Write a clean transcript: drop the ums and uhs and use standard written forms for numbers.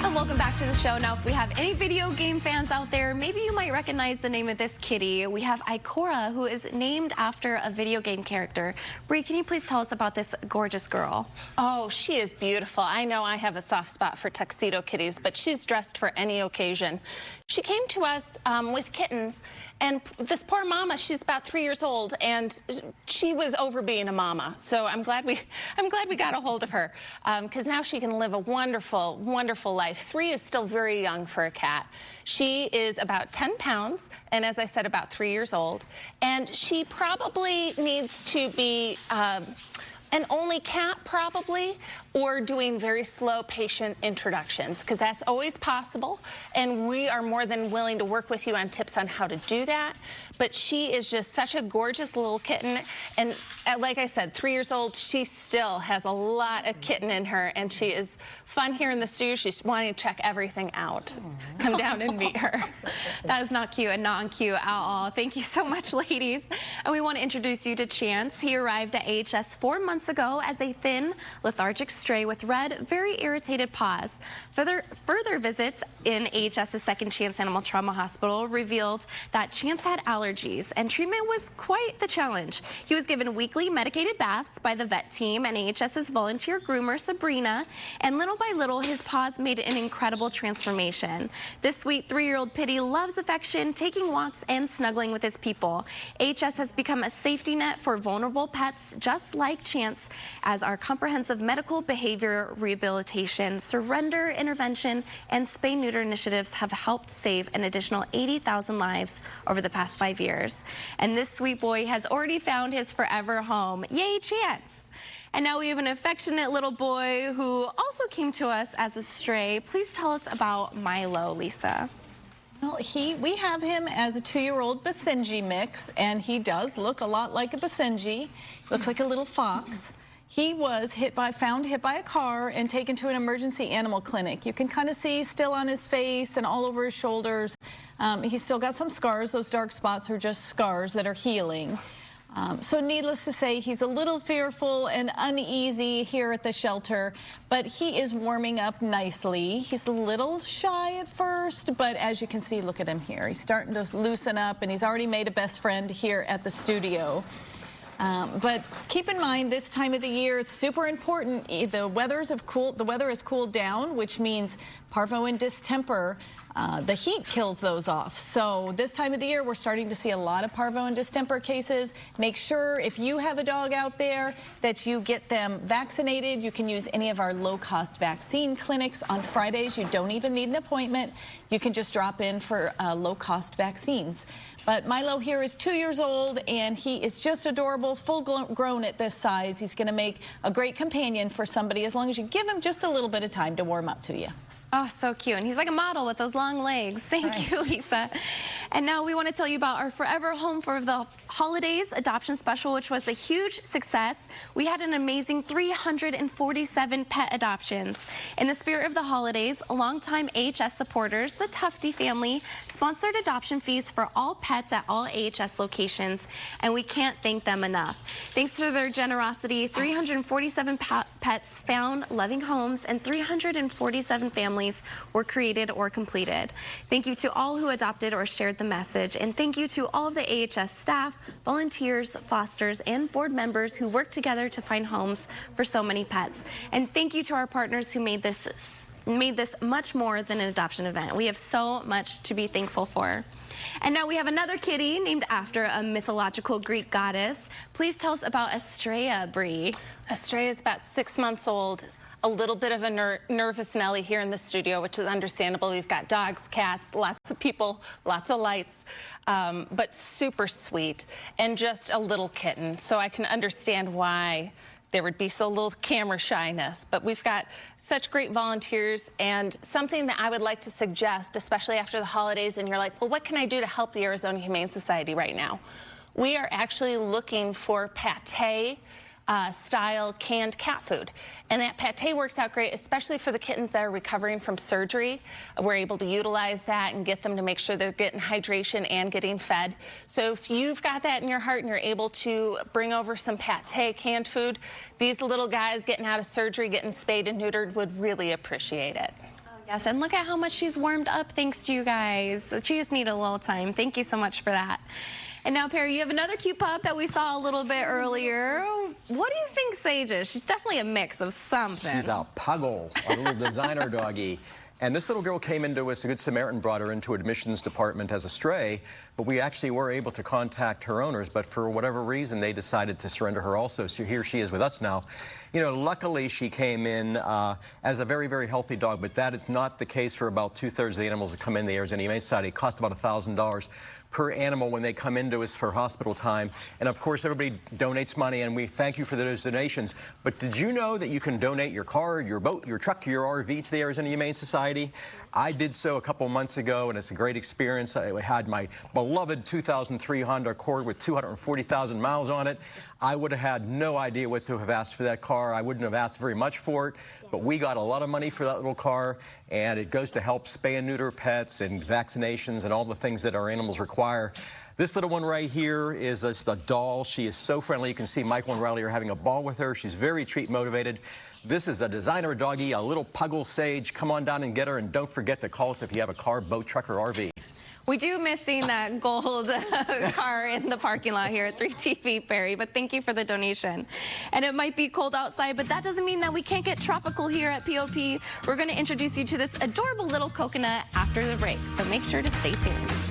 And welcome back to the show. Now, if we have any video game fans out there, maybe you might recognize the name of this kitty. We have Korra, who is named after a video game character. Bree, can you please tell us about this gorgeous girl? Oh, she is beautiful. I know I have a soft spot for tuxedo kitties, but she's dressed for any occasion. She came to us with kittens, and this poor mama, she's about 3 years old, and she was over being a mama. So I'm glad we got a hold of her, because now she can live a wonderful, wonderful life. 3 is still very young for a cat. She is about 10 pounds, and as I said, about 3 years old, and she probably needs to be an only cat, probably, or doing very slow, patient introductions, because that's always possible, and we are more than willing to work with you on tips on how to do that. But she is just such a gorgeous little kitten, and like I said, 3 years old, she still has a lot of kitten in her, and she is fun here in the studio. She's wanting to check everything out. Come down and meet her. That is not cute and not on cue at all. Thank you so much, ladies. And we want to introduce you to Chance. He arrived at AHS 4 months ago as a thin, lethargic stray with red, very irritated paws. Further visits in AHS's Second Chance Animal Trauma Hospital revealed that Chance had allergies, and treatment was quite the challenge. He was given weekly medicated baths by the vet team and AHS's volunteer groomer, Sabrina, and little by little, his paws made an incredible transformation. This sweet 3-year-old pitty loves affection, taking walks and snuggling with his people. AHS has become a safety net for vulnerable pets just like Chance, as our comprehensive medical, behavior, rehabilitation, surrender intervention, and spay-neuter initiatives have helped save an additional 80,000 lives over the past 5 years. And this sweet boy has already found his forever home. Yay, Chance! And now we have an affectionate little boy who also came to us as a stray. Please tell us about Milo, Lisa. Well, we have him as a 2-year-old Basenji mix, and he does look a lot like a Basenji. Looks like a little fox. He was found hit by a car and taken to an emergency animal clinic. You can kind of see still on his face and all over his shoulders. He's still got some scars. Those dark spots are just scars that are healing. So needless to say, he's a little fearful and uneasy here at the shelter, but he is warming up nicely. He's a little shy at first, but as you can see, look at him here. He's starting to loosen up, and he's already made a best friend here at the studio. But keep in mind, this time of the year, it's super important. The weather has cooled down, which means parvo and distemper. The heat kills those off. So this time of the year, we're starting to see a lot of parvo and distemper cases. Make sure if you have a dog out there that you get them vaccinated. You can use any of our low-cost vaccine clinics on Fridays. You don't even need an appointment. You can just drop in for low-cost vaccines. But Milo here is 2 years old, and he is just adorable, full-grown at this size. He's going to make a great companion for somebody as long as you give him just a little bit of time to warm up to you. Oh, so cute. And he's like a model with those long legs. Thank you, Lisa. And now we want to tell you about our Forever Home for the Holidays adoption special, which was a huge success. We had an amazing 347 pet adoptions. In the spirit of the holidays, longtime AHS supporters, the Tufty family, sponsored adoption fees for all pets at all AHS locations, and we can't thank them enough. Thanks to their generosity, 347 pets found loving homes, and 347 families were created or completed. Thank you to all who adopted or shared the message, and thank you to all of the AHS staff, volunteers, fosters, and board members who worked together to find homes for so many pets. And thank you to our partners who made this much more than an adoption event. We have so much to be thankful for. And now we have another kitty named after a mythological Greek goddess. Please tell us about Estrella, Bree. Estrella is about 6 months old. A little bit of a nervous Nelly here in the studio, which is understandable. We've got dogs, cats, lots of people, lots of lights, but super sweet and just a little kitten. So I can understand why there would be so little camera shyness. But we've got such great volunteers, and something that I would like to suggest, especially after the holidays, and you're like, well, what can I do to help the Arizona Humane Society right now? We are actually looking for pate style canned cat food. And that pate works out great, especially for the kittens that are recovering from surgery. We're able to utilize that and get them to make sure they're getting hydration and getting fed. So if you've got that in your heart and you're able to bring over some pate canned food, these little guys getting out of surgery, getting spayed and neutered would really appreciate it. Yes, and look at how much she's warmed up thanks to you guys. She just needed a little time. Thank you so much for that. And now, Perry, you have another cute pup that we saw a little bit earlier. What do you think Sage is? She's definitely a mix of something. She's a puggle, a little designer doggy. And this little girl came into us, a Good Samaritan brought her into admissions department as a stray, but we actually were able to contact her owners, but for whatever reason, they decided to surrender her also. So here she is with us now. You know, luckily she came in as a very, very healthy dog, but that is not the case for about 2/3 of the animals that come in the Arizona Humane Society. It costs about $1,000 per animal when they come into us for hospital time. And of course, everybody donates money, and we thank you for those donations. But did you know that you can donate your car, your boat, your truck, your RV to the Arizona Humane Society? I did so a couple months ago, and it's a great experience. I had my beloved 2003 Honda Accord with 240,000 miles on it. I would have had no idea what to have asked for that car. I wouldn't have asked very much for it, but we got a lot of money for that little car, and it goes to help spay and neuter pets and vaccinations and all the things that our animals require. This little one right here is just a doll. She is so friendly. You can see Michael and Riley are having a ball with her. She's very treat motivated. This is a designer doggy, a little puggle Sage. Come on down and get her, and don't forget to call us if you have a car, boat, truck, or RV. We do miss seeing that gold car in the parking lot here at 3TV, Perry, but thank you for the donation. And it might be cold outside, but that doesn't mean that we can't get tropical here at POP. We're going to introduce you to this adorable little coconut after the break, so make sure to stay tuned.